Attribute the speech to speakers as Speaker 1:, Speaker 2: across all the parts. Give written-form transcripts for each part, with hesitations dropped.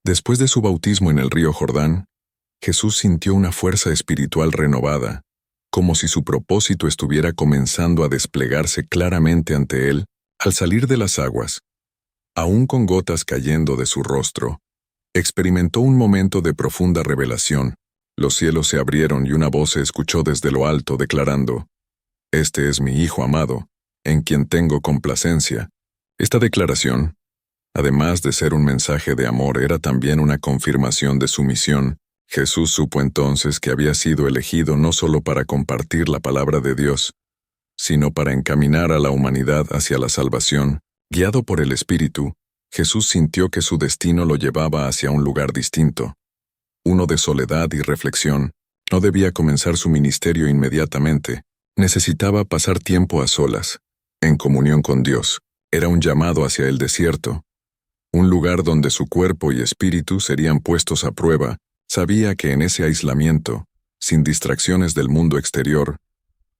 Speaker 1: Después de su bautismo en el río Jordán, Jesús sintió una fuerza espiritual renovada, como si su propósito estuviera comenzando a desplegarse claramente ante él al salir de las aguas. Aún con gotas cayendo de su rostro, experimentó un momento de profunda revelación. Los cielos se abrieron y una voz se escuchó desde lo alto declarando: «Este es mi Hijo amado, en quien tengo complacencia». Esta declaración, además de ser un mensaje de amor, era también una confirmación de su misión. Jesús supo entonces que había sido elegido no solo para compartir la palabra de Dios, sino para encaminar a la humanidad hacia la salvación. Guiado por el Espíritu, Jesús sintió que su destino lo llevaba hacia un lugar distinto, uno de soledad y reflexión. No debía comenzar su ministerio inmediatamente. Necesitaba pasar tiempo a solas, en comunión con Dios. Era un llamado hacia el desierto, un lugar donde su cuerpo y espíritu serían puestos a prueba. Sabía que en ese aislamiento, sin distracciones del mundo exterior,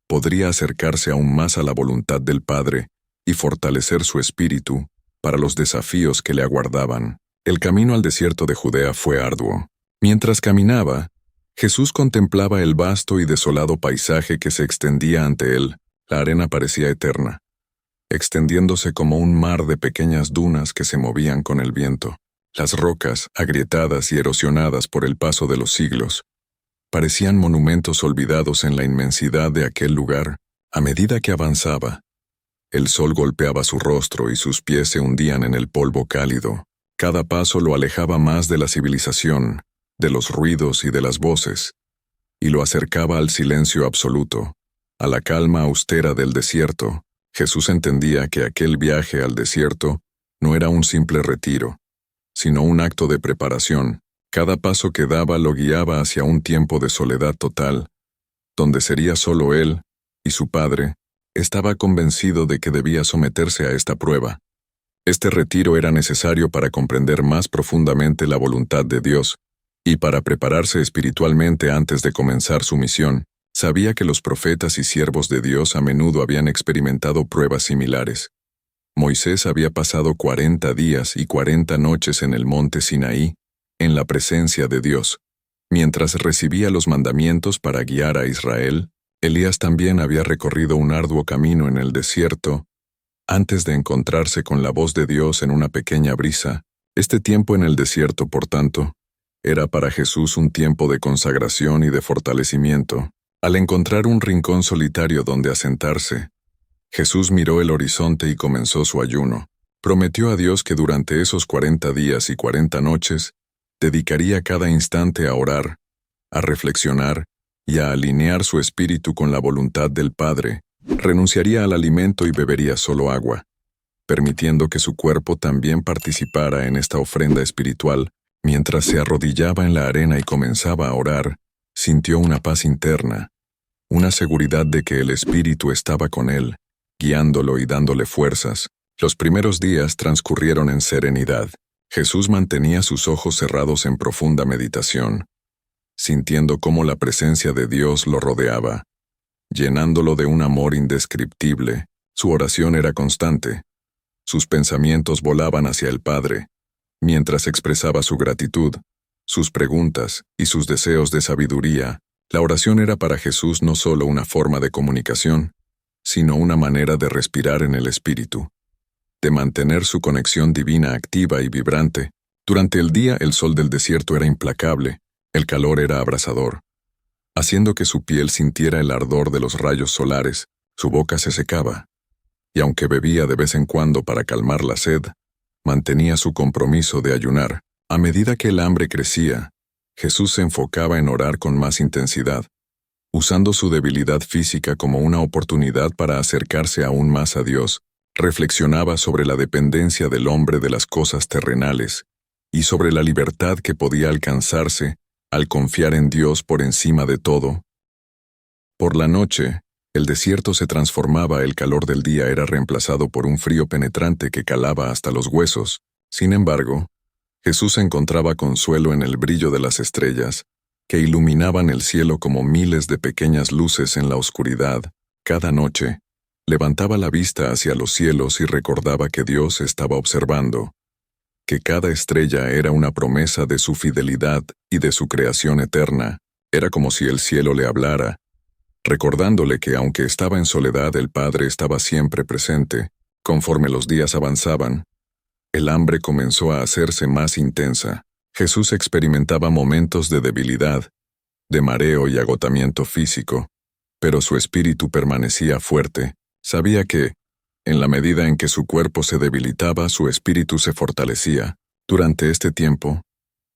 Speaker 1: podría acercarse aún más a la voluntad del Padre y fortalecer su espíritu para los desafíos que le aguardaban. El camino al desierto de Judea fue arduo. Mientras caminaba, Jesús contemplaba el vasto y desolado paisaje que se extendía ante él. La arena parecía eterna, extendiéndose como un mar de pequeñas dunas que se movían con el viento. Las rocas, agrietadas y erosionadas por el paso de los siglos, parecían monumentos olvidados en la inmensidad de aquel lugar. A medida que avanzaba, el sol golpeaba su rostro y sus pies se hundían en el polvo cálido. Cada paso lo alejaba más de la civilización, de los ruidos y de las voces, y lo acercaba al silencio absoluto, a la calma austera del desierto. Jesús entendía que aquel viaje al desierto no era un simple retiro, sino un acto de preparación. Cada paso que daba lo guiaba hacia un tiempo de soledad total, donde sería solo él y su Padre. Estaba convencido de que debía someterse a esta prueba. Este retiro era necesario para comprender más profundamente la voluntad de Dios y para prepararse espiritualmente antes de comenzar su misión. Sabía que los profetas y siervos de Dios a menudo habían experimentado pruebas similares. Moisés había pasado 40 días y 40 noches en el monte Sinaí, en la presencia de Dios, mientras recibía los mandamientos para guiar a Israel. Elías también había recorrido un arduo camino en el desierto, antes de encontrarse con la voz de Dios en una pequeña brisa. Este tiempo en el desierto, por tanto, era para Jesús un tiempo de consagración y de fortalecimiento. Al encontrar un rincón solitario donde asentarse, Jesús miró el horizonte y comenzó su ayuno. Prometió a Dios que durante esos 40 días y 40 noches, dedicaría cada instante a orar, a reflexionar y a alinear su espíritu con la voluntad del Padre. Renunciaría al alimento y bebería solo agua, permitiendo que su cuerpo también participara en esta ofrenda espiritual. Mientras se arrodillaba en la arena y comenzaba a orar, sintió una paz interna, una seguridad de que el Espíritu estaba con él, guiándolo y dándole fuerzas. Los primeros días transcurrieron en serenidad. Jesús mantenía sus ojos cerrados en profunda meditación, sintiendo cómo la presencia de Dios lo rodeaba, llenándolo de un amor indescriptible. Su oración era constante. Sus pensamientos volaban hacia el Padre, mientras expresaba su gratitud, sus preguntas y sus deseos de sabiduría. La oración era para Jesús no solo una forma de comunicación, sino una manera de respirar en el Espíritu, de mantener su conexión divina activa y vibrante. Durante el día el sol del desierto era implacable, el calor era abrasador, haciendo que su piel sintiera el ardor de los rayos solares. Su boca se secaba, y aunque bebía de vez en cuando para calmar la sed, mantenía su compromiso de ayunar. A medida que el hambre crecía, Jesús se enfocaba en orar con más intensidad, usando su debilidad física como una oportunidad para acercarse aún más a Dios. Reflexionaba sobre la dependencia del hombre de las cosas terrenales y sobre la libertad que podía alcanzarse al confiar en Dios por encima de todo. Por la noche, el desierto se transformaba, el calor del día era reemplazado por un frío penetrante que calaba hasta los huesos. Sin embargo, Jesús encontraba consuelo en el brillo de las estrellas, que iluminaban el cielo como miles de pequeñas luces en la oscuridad. Cada noche, levantaba la vista hacia los cielos y recordaba que Dios estaba observando, que cada estrella era una promesa de su fidelidad y de su creación eterna. Era como si el cielo le hablara, recordándole que aunque estaba en soledad, el Padre estaba siempre presente. Conforme los días avanzaban, el hambre comenzó a hacerse más intensa. Jesús experimentaba momentos de debilidad, de mareo y agotamiento físico, pero su espíritu permanecía fuerte. Sabía que, en la medida en que su cuerpo se debilitaba, su espíritu se fortalecía. Durante este tiempo,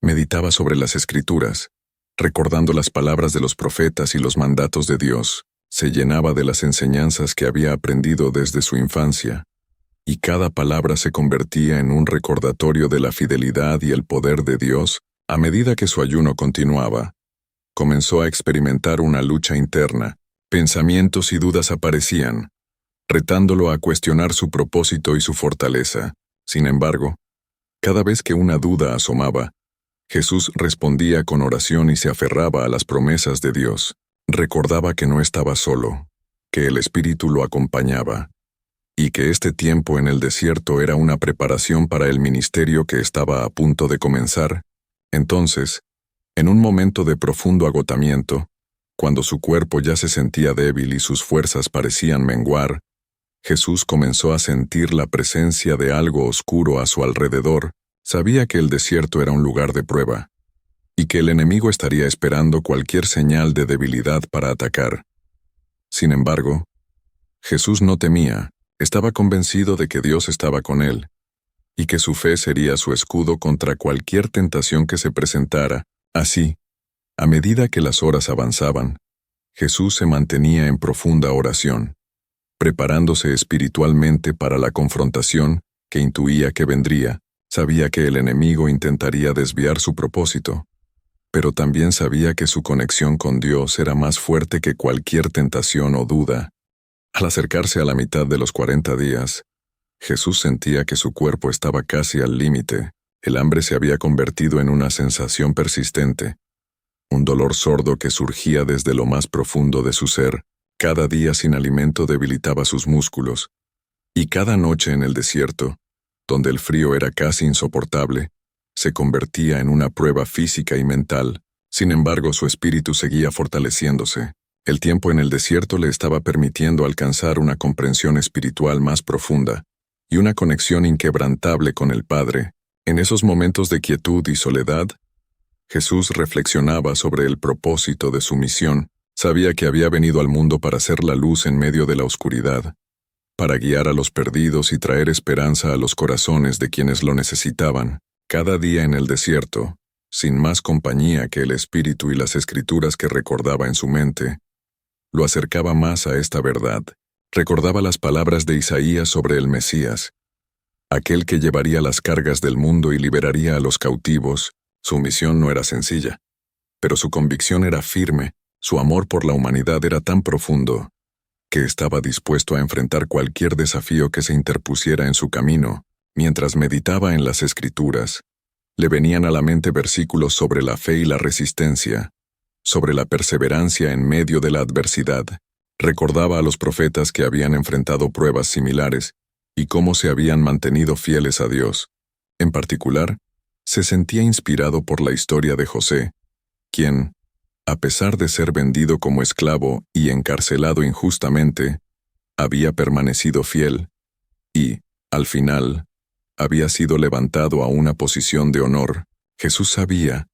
Speaker 1: meditaba sobre las Escrituras, recordando las palabras de los profetas y los mandatos de Dios. Se llenaba de las enseñanzas que había aprendido desde su infancia, y cada palabra se convertía en un recordatorio de la fidelidad y el poder de Dios. A medida que su ayuno continuaba, comenzó a experimentar una lucha interna. Pensamientos y dudas aparecían, retándolo a cuestionar su propósito y su fortaleza. Sin embargo, cada vez que una duda asomaba, Jesús respondía con oración y se aferraba a las promesas de Dios. Recordaba que no estaba solo, que el Espíritu lo acompañaba, y que este tiempo en el desierto era una preparación para el ministerio que estaba a punto de comenzar. Entonces, en un momento de profundo agotamiento, cuando su cuerpo ya se sentía débil y sus fuerzas parecían menguar, Jesús comenzó a sentir la presencia de algo oscuro a su alrededor. Sabía que el desierto era un lugar de prueba, y que el enemigo estaría esperando cualquier señal de debilidad para atacar. Sin embargo, Jesús no temía. Estaba convencido de que Dios estaba con él, y que su fe sería su escudo contra cualquier tentación que se presentara. Así, a medida que las horas avanzaban, Jesús se mantenía en profunda oración, preparándose espiritualmente para la confrontación que intuía que vendría. Sabía que el enemigo intentaría desviar su propósito, pero también sabía que su conexión con Dios era más fuerte que cualquier tentación o duda. Al acercarse a la mitad de los 40 días, Jesús sentía que su cuerpo estaba casi al límite. El hambre se había convertido en una sensación persistente, un dolor sordo que surgía desde lo más profundo de su ser. Cada día sin alimento debilitaba sus músculos, y cada noche en el desierto, donde el frío era casi insoportable, se convertía en una prueba física y mental. Sin embargo, su espíritu seguía fortaleciéndose. El tiempo en el desierto le estaba permitiendo alcanzar una comprensión espiritual más profunda y una conexión inquebrantable con el Padre. En esos momentos de quietud y soledad, Jesús reflexionaba sobre el propósito de su misión. Sabía que había venido al mundo para ser la luz en medio de la oscuridad, para guiar a los perdidos y traer esperanza a los corazones de quienes lo necesitaban. Cada día en el desierto, sin más compañía que el Espíritu y las Escrituras que recordaba en su mente, lo acercaba más a esta verdad. Recordaba las palabras de Isaías sobre el Mesías, aquel que llevaría las cargas del mundo y liberaría a los cautivos. Su misión no era sencilla, pero su convicción era firme. Su amor por la humanidad era tan profundo que estaba dispuesto a enfrentar cualquier desafío que se interpusiera en su camino. Mientras meditaba en las Escrituras, le venían a la mente versículos sobre la fe y la resistencia, sobre la perseverancia en medio de la adversidad. Recordaba a los profetas que habían enfrentado pruebas similares y cómo se habían mantenido fieles a Dios. En particular, se sentía inspirado por la historia de José, quien, a pesar de ser vendido como esclavo y encarcelado injustamente, había permanecido fiel y, al final, había sido levantado a una posición de honor. Jesús sabía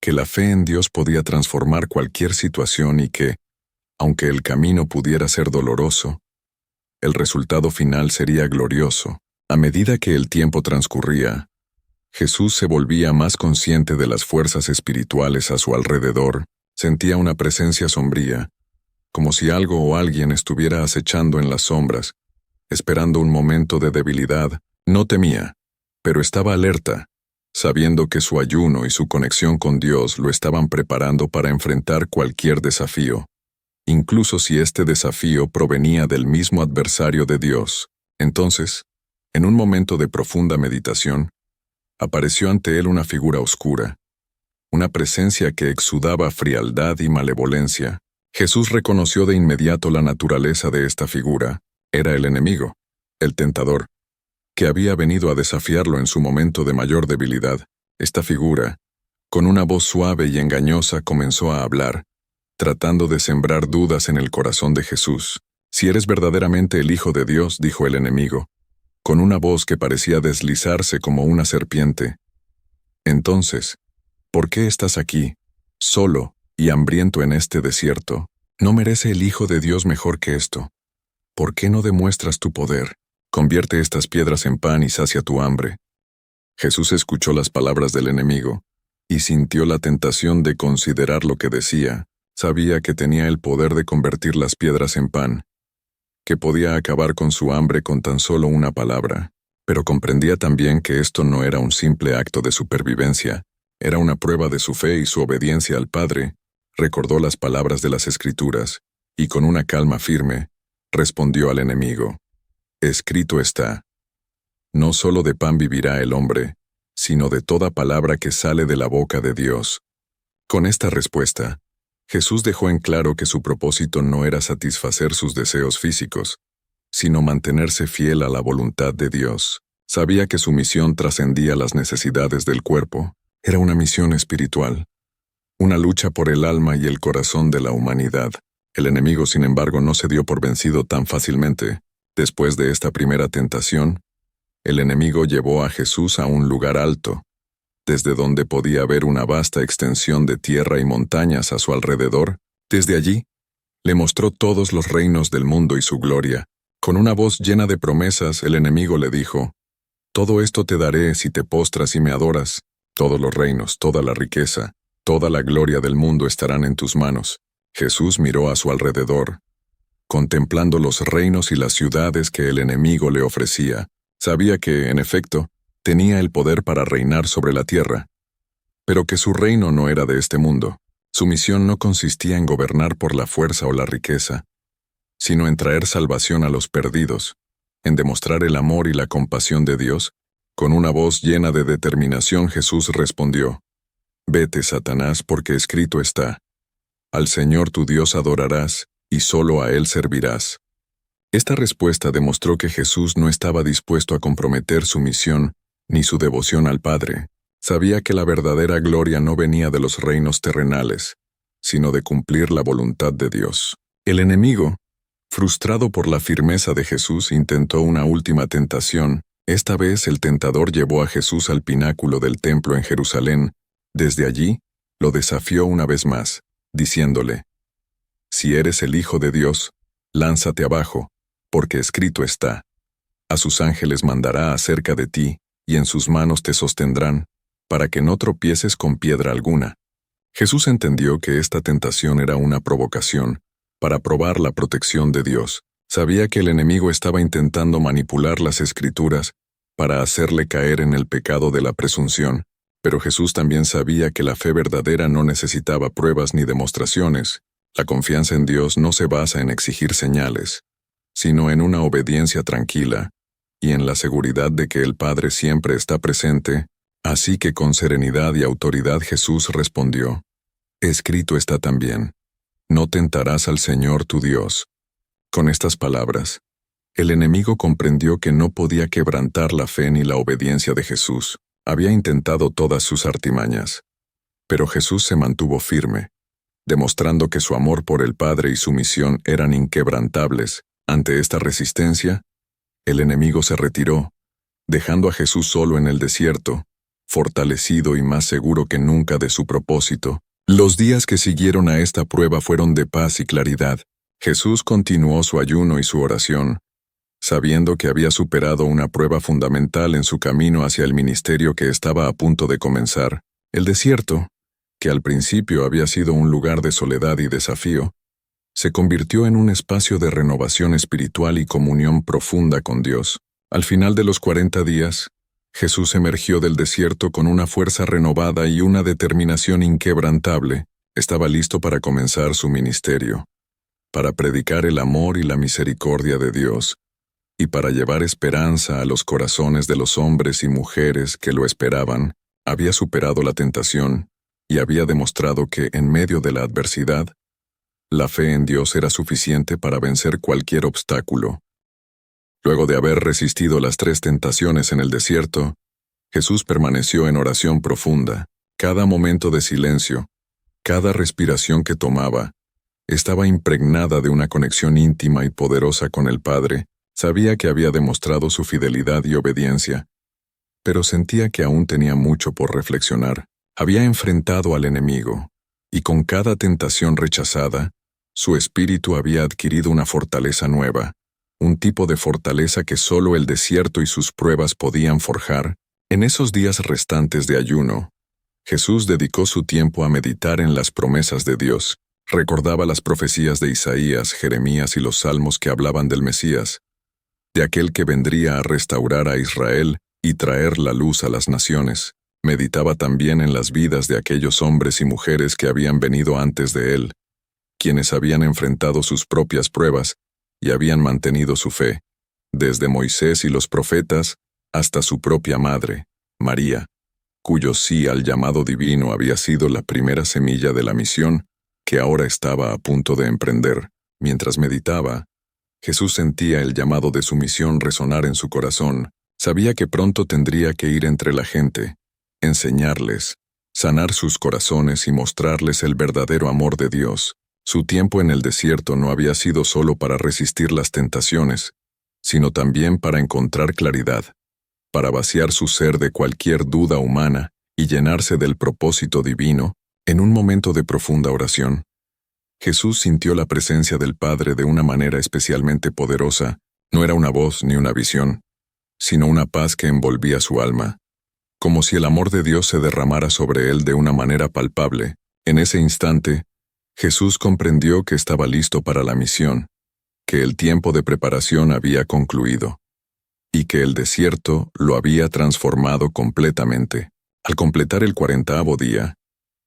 Speaker 1: que la fe en Dios podía transformar cualquier situación y que, aunque el camino pudiera ser doloroso, el resultado final sería glorioso. A medida que el tiempo transcurría, Jesús se volvía más consciente de las fuerzas espirituales a su alrededor. Sentía una presencia sombría, como si algo o alguien estuviera acechando en las sombras, esperando un momento de debilidad. No temía, pero estaba alerta, sabiendo que su ayuno y su conexión con Dios lo estaban preparando para enfrentar cualquier desafío, incluso si este desafío provenía del mismo adversario de Dios. Entonces, en un momento de profunda meditación, apareció ante él una figura oscura, una presencia que exudaba frialdad y malevolencia. Jesús reconoció de inmediato la naturaleza de esta figura. Era el enemigo, el tentador, que había venido a desafiarlo en su momento de mayor debilidad, esta figura, con una voz suave y engañosa, comenzó a hablar, tratando de sembrar dudas en el corazón de Jesús. «Si eres verdaderamente el Hijo de Dios», dijo el enemigo, con una voz que parecía deslizarse como una serpiente. «Entonces, ¿por qué estás aquí, solo y hambriento en este desierto? ¿No merece el Hijo de Dios mejor que esto? ¿Por qué no demuestras tu poder? Convierte estas piedras en pan y sacia tu hambre». Jesús escuchó las palabras del enemigo y sintió la tentación de considerar lo que decía. Sabía que tenía el poder de convertir las piedras en pan, que podía acabar con su hambre con tan solo una palabra, pero comprendía también que esto no era un simple acto de supervivencia, era una prueba de su fe y su obediencia al Padre. Recordó las palabras de las Escrituras, y con una calma firme, respondió al enemigo: «Escrito está, no solo de pan vivirá el hombre, sino de toda palabra que sale de la boca de Dios». Con esta respuesta, Jesús dejó en claro que su propósito no era satisfacer sus deseos físicos, sino mantenerse fiel a la voluntad de Dios. Sabía que su misión trascendía las necesidades del cuerpo, era una misión espiritual, una lucha por el alma y el corazón de la humanidad. El enemigo, sin embargo, no se dio por vencido tan fácilmente. Después de esta primera tentación, el enemigo llevó a Jesús a un lugar alto, desde donde podía ver una vasta extensión de tierra y montañas a su alrededor. Desde allí, le mostró todos los reinos del mundo y su gloria. Con una voz llena de promesas, el enemigo le dijo: «Todo esto te daré si te postras y me adoras. Todos los reinos, toda la riqueza, toda la gloria del mundo estarán en tus manos». Jesús miró a su alrededor, contemplando los reinos y las ciudades que el enemigo le ofrecía. Sabía que, en efecto, tenía el poder para reinar sobre la tierra, pero que su reino no era de este mundo. Su misión no consistía en gobernar por la fuerza o la riqueza, sino en traer salvación a los perdidos, en demostrar el amor y la compasión de Dios. Con una voz llena de determinación, Jesús respondió: «Vete, Satanás, porque escrito está, al Señor tu Dios adorarás, y solo a Él servirás». Esta respuesta demostró que Jesús no estaba dispuesto a comprometer su misión ni su devoción al Padre. Sabía que la verdadera gloria no venía de los reinos terrenales, sino de cumplir la voluntad de Dios. El enemigo, frustrado por la firmeza de Jesús, intentó una última tentación. Esta vez el tentador llevó a Jesús al pináculo del templo en Jerusalén. Desde allí, lo desafió una vez más, diciéndole: «Si eres el Hijo de Dios, lánzate abajo, porque escrito está, a sus ángeles mandará acerca de ti, y en sus manos te sostendrán, para que no tropieces con piedra alguna». Jesús entendió que esta tentación era una provocación, para probar la protección de Dios. Sabía que el enemigo estaba intentando manipular las Escrituras para hacerle caer en el pecado de la presunción, pero Jesús también sabía que la fe verdadera no necesitaba pruebas ni demostraciones. La confianza en Dios no se basa en exigir señales, sino en una obediencia tranquila, y en la seguridad de que el Padre siempre está presente. Así que con serenidad y autoridad Jesús respondió: «Escrito está también, no tentarás al Señor tu Dios». Con estas palabras, el enemigo comprendió que no podía quebrantar la fe ni la obediencia de Jesús. Había intentado todas sus artimañas, pero Jesús se mantuvo firme, demostrando que su amor por el Padre y su misión eran inquebrantables. Ante esta resistencia, el enemigo se retiró, dejando a Jesús solo en el desierto, fortalecido y más seguro que nunca de su propósito. Los días que siguieron a esta prueba fueron de paz y claridad. Jesús continuó su ayuno y su oración, sabiendo que había superado una prueba fundamental en su camino hacia el ministerio que estaba a punto de comenzar. El desierto, que al principio había sido un lugar de soledad y desafío, se convirtió en un espacio de renovación espiritual y comunión profunda con Dios. Al final de los 40 días, Jesús emergió del desierto con una fuerza renovada y una determinación inquebrantable. Estaba listo para comenzar su ministerio, para predicar el amor y la misericordia de Dios, y para llevar esperanza a los corazones de los hombres y mujeres que lo esperaban. Había superado la tentación, y había demostrado que, en medio de la adversidad, la fe en Dios era suficiente para vencer cualquier obstáculo. Luego de haber resistido las 3 tentaciones en el desierto, Jesús permaneció en oración profunda. Cada momento de silencio, cada respiración que tomaba, estaba impregnada de una conexión íntima y poderosa con el Padre. Sabía que había demostrado su fidelidad y obediencia, pero sentía que aún tenía mucho por reflexionar. Había enfrentado al enemigo, y con cada tentación rechazada, su espíritu había adquirido una fortaleza nueva, un tipo de fortaleza que solo el desierto y sus pruebas podían forjar. En esos días restantes de ayuno, Jesús dedicó su tiempo a meditar en las promesas de Dios. Recordaba las profecías de Isaías, Jeremías y los salmos que hablaban del Mesías, de aquel que vendría a restaurar a Israel y traer la luz a las naciones. Meditaba también en las vidas de aquellos hombres y mujeres que habían venido antes de él, quienes habían enfrentado sus propias pruebas y habían mantenido su fe, desde Moisés y los profetas hasta su propia madre, María, cuyo sí al llamado divino había sido la primera semilla de la misión que ahora estaba a punto de emprender. Mientras meditaba, Jesús sentía el llamado de su misión resonar en su corazón. Sabía que pronto tendría que ir entre la gente, enseñarles, sanar sus corazones y mostrarles el verdadero amor de Dios. Su tiempo en el desierto no había sido solo para resistir las tentaciones, sino también para encontrar claridad, para vaciar su ser de cualquier duda humana y llenarse del propósito divino. En un momento de profunda oración, Jesús sintió la presencia del Padre de una manera especialmente poderosa. No era una voz ni una visión, sino una paz que envolvía su alma, como si el amor de Dios se derramara sobre él de una manera palpable. En ese instante, Jesús comprendió que estaba listo para la misión, que el tiempo de preparación había concluido, y que el desierto lo había transformado completamente. Al completar el 40º día,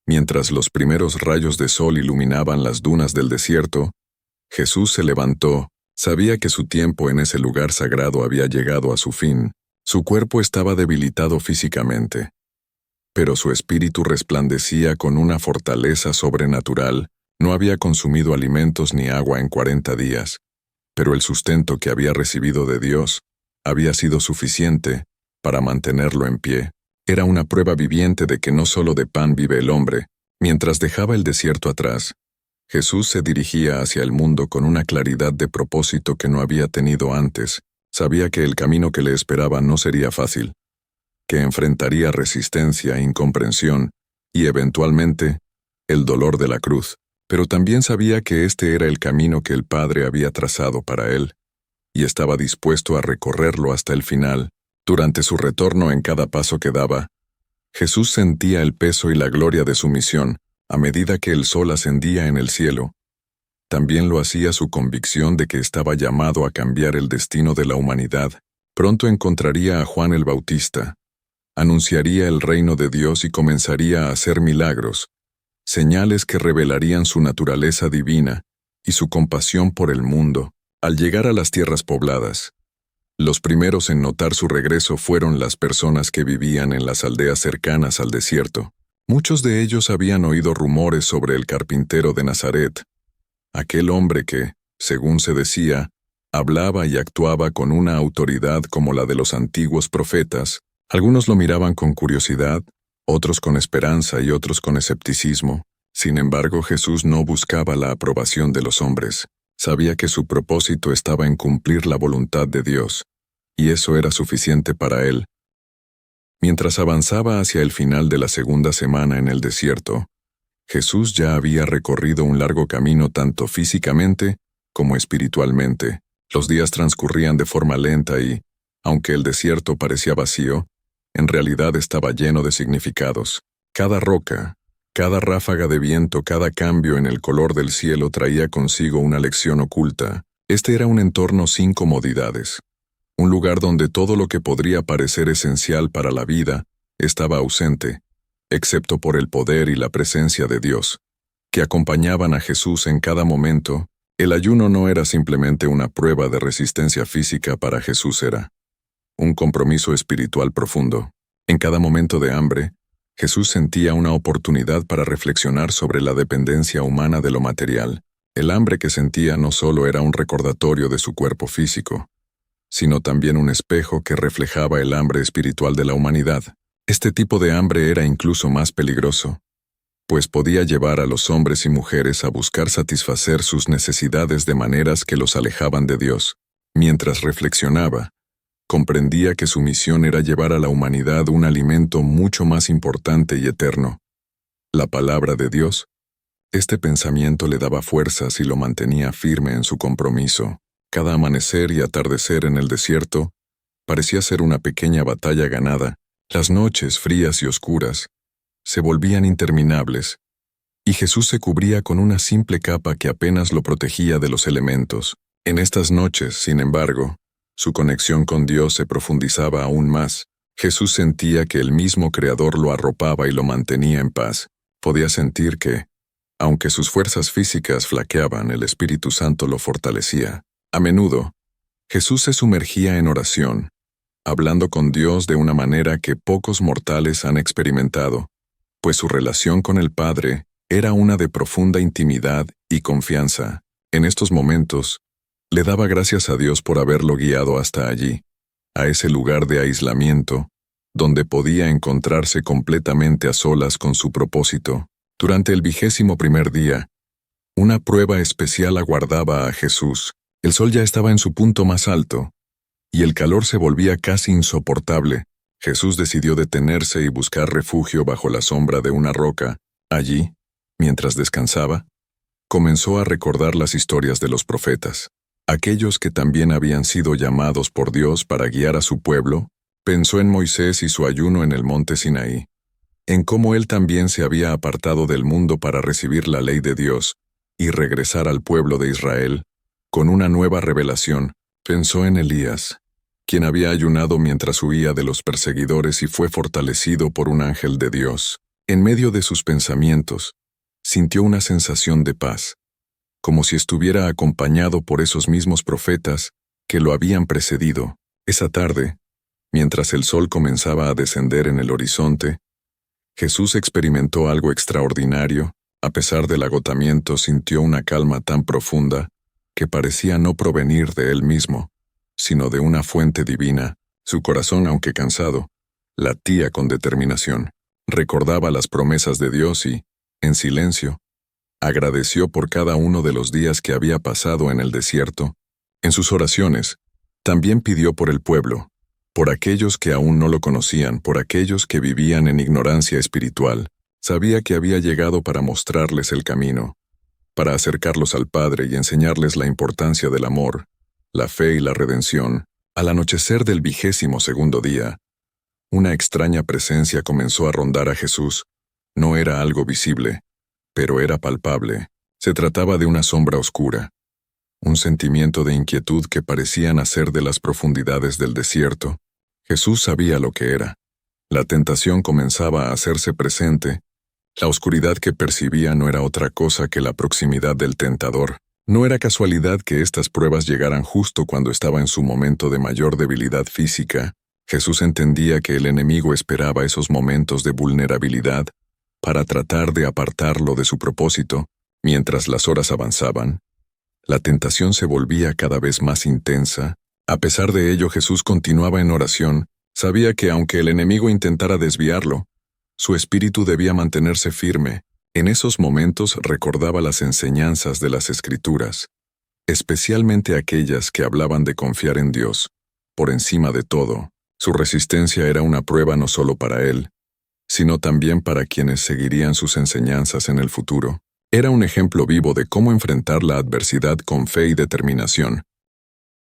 Speaker 1: mientras los primeros rayos de sol iluminaban las dunas del desierto, Jesús se levantó. Sabía que su tiempo en ese lugar sagrado había llegado a su fin. Su cuerpo estaba debilitado físicamente, pero su espíritu resplandecía con una fortaleza sobrenatural. No había consumido alimentos ni agua en 40 días, pero el sustento que había recibido de Dios había sido suficiente para mantenerlo en pie. Era una prueba viviente de que no solo de pan vive el hombre. Mientras dejaba el desierto atrás, Jesús se dirigía hacia el mundo con una claridad de propósito que no había tenido antes. Sabía que el camino que le esperaba no sería fácil, que enfrentaría resistencia, incomprensión y, eventualmente, el dolor de la cruz. Pero también sabía que este era el camino que el Padre había trazado para él, y estaba dispuesto a recorrerlo hasta el final. Durante su retorno, en cada paso que daba, Jesús sentía el peso y la gloria de su misión. A medida que el sol ascendía en el cielo, también lo hacía su convicción de que estaba llamado a cambiar el destino de la humanidad. Pronto encontraría a Juan el Bautista, anunciaría el reino de Dios y comenzaría a hacer milagros, señales que revelarían su naturaleza divina y su compasión por el mundo. Al llegar a las tierras pobladas, los primeros en notar su regreso fueron las personas que vivían en las aldeas cercanas al desierto. Muchos de ellos habían oído rumores sobre el carpintero de Nazaret, aquel hombre que, según se decía, hablaba y actuaba con una autoridad como la de los antiguos profetas. Algunos lo miraban con curiosidad, otros con esperanza y otros con escepticismo. Sin embargo, Jesús no buscaba la aprobación de los hombres. Sabía que su propósito estaba en cumplir la voluntad de Dios, y eso era suficiente para él. Mientras avanzaba hacia el final de la segunda semana en el desierto, Jesús ya había recorrido un largo camino tanto físicamente como espiritualmente. Los días transcurrían de forma lenta y, aunque el desierto parecía vacío, en realidad estaba lleno de significados. Cada roca, cada ráfaga de viento, cada cambio en el color del cielo traía consigo una lección oculta. Este era un entorno sin comodidades, un lugar donde todo lo que podría parecer esencial para la vida estaba ausente, excepto por el poder y la presencia de Dios, que acompañaban a Jesús en cada momento. El ayuno no era simplemente una prueba de resistencia física. Para Jesús era un compromiso espiritual profundo. En cada momento de hambre, Jesús sentía una oportunidad para reflexionar sobre la dependencia humana de lo material. El hambre que sentía no solo era un recordatorio de su cuerpo físico, sino también un espejo que reflejaba el hambre espiritual de la humanidad. Este tipo de hambre era incluso más peligroso, pues podía llevar a los hombres y mujeres a buscar satisfacer sus necesidades de maneras que los alejaban de Dios. Mientras reflexionaba, comprendía que su misión era llevar a la humanidad un alimento mucho más importante y eterno: la palabra de Dios. Este pensamiento le daba fuerzas y lo mantenía firme en su compromiso. Cada amanecer y atardecer en el desierto parecía ser una pequeña batalla ganada. Las noches frías y oscuras se volvían interminables, y Jesús se cubría con una simple capa que apenas lo protegía de los elementos. En estas noches, sin embargo, su conexión con Dios se profundizaba aún más. Jesús sentía que el mismo Creador lo arropaba y lo mantenía en paz. Podía sentir que, aunque sus fuerzas físicas flaqueaban, el Espíritu Santo lo fortalecía. A menudo, Jesús se sumergía en oración, hablando con Dios de una manera que pocos mortales han experimentado, pues su relación con el Padre era una de profunda intimidad y confianza. En estos momentos, le daba gracias a Dios por haberlo guiado hasta allí, a ese lugar de aislamiento, donde podía encontrarse completamente a solas con su propósito. Durante el 21º día, una prueba especial aguardaba a Jesús. El sol ya estaba en su punto más alto, y el calor se volvía casi insoportable. Jesús decidió detenerse y buscar refugio bajo la sombra de una roca. Allí, mientras descansaba, comenzó a recordar las historias de los profetas. Aquellos que también habían sido llamados por Dios para guiar a su pueblo. Pensó en Moisés y su ayuno en el monte Sinaí, en cómo él también se había apartado del mundo para recibir la ley de Dios y regresar al pueblo de Israel con una nueva revelación. Pensó en Elías, quien había ayunado mientras huía de los perseguidores y fue fortalecido por un ángel de Dios. En medio de sus pensamientos, sintió una sensación de paz, como si estuviera acompañado por esos mismos profetas que lo habían precedido. Esa tarde, mientras el sol comenzaba a descender en el horizonte, Jesús experimentó algo extraordinario. A pesar del agotamiento, sintió una calma tan profunda que parecía no provenir de él mismo, sino de una fuente divina. Su corazón, aunque cansado, latía con determinación. Recordaba las promesas de Dios y, en silencio, agradeció por cada uno de los días que había pasado en el desierto. En sus oraciones, también pidió por el pueblo, por aquellos que aún no lo conocían, por aquellos que vivían en ignorancia espiritual. Sabía que había llegado para mostrarles el camino, para acercarlos al Padre y enseñarles la importancia del amor, la fe y la redención. Al anochecer del 22º día, una extraña presencia comenzó a rondar a Jesús. No era algo visible, pero era palpable. Se trataba de una sombra oscura, un sentimiento de inquietud que parecía nacer de las profundidades del desierto. Jesús sabía lo que era. La tentación comenzaba a hacerse presente. La oscuridad que percibía no era otra cosa que la proximidad del tentador. No era casualidad que estas pruebas llegaran justo cuando estaba en su momento de mayor debilidad física. Jesús entendía que el enemigo esperaba esos momentos de vulnerabilidad para tratar de apartarlo de su propósito. Mientras las horas avanzaban, la tentación se volvía cada vez más intensa. A pesar de ello, Jesús continuaba en oración. Sabía que aunque el enemigo intentara desviarlo, su espíritu debía mantenerse firme. En esos momentos recordaba las enseñanzas de las Escrituras, especialmente aquellas que hablaban de confiar en Dios, por encima de todo. Su resistencia era una prueba no solo para él, sino también para quienes seguirían sus enseñanzas en el futuro. Era un ejemplo vivo de cómo enfrentar la adversidad con fe y determinación.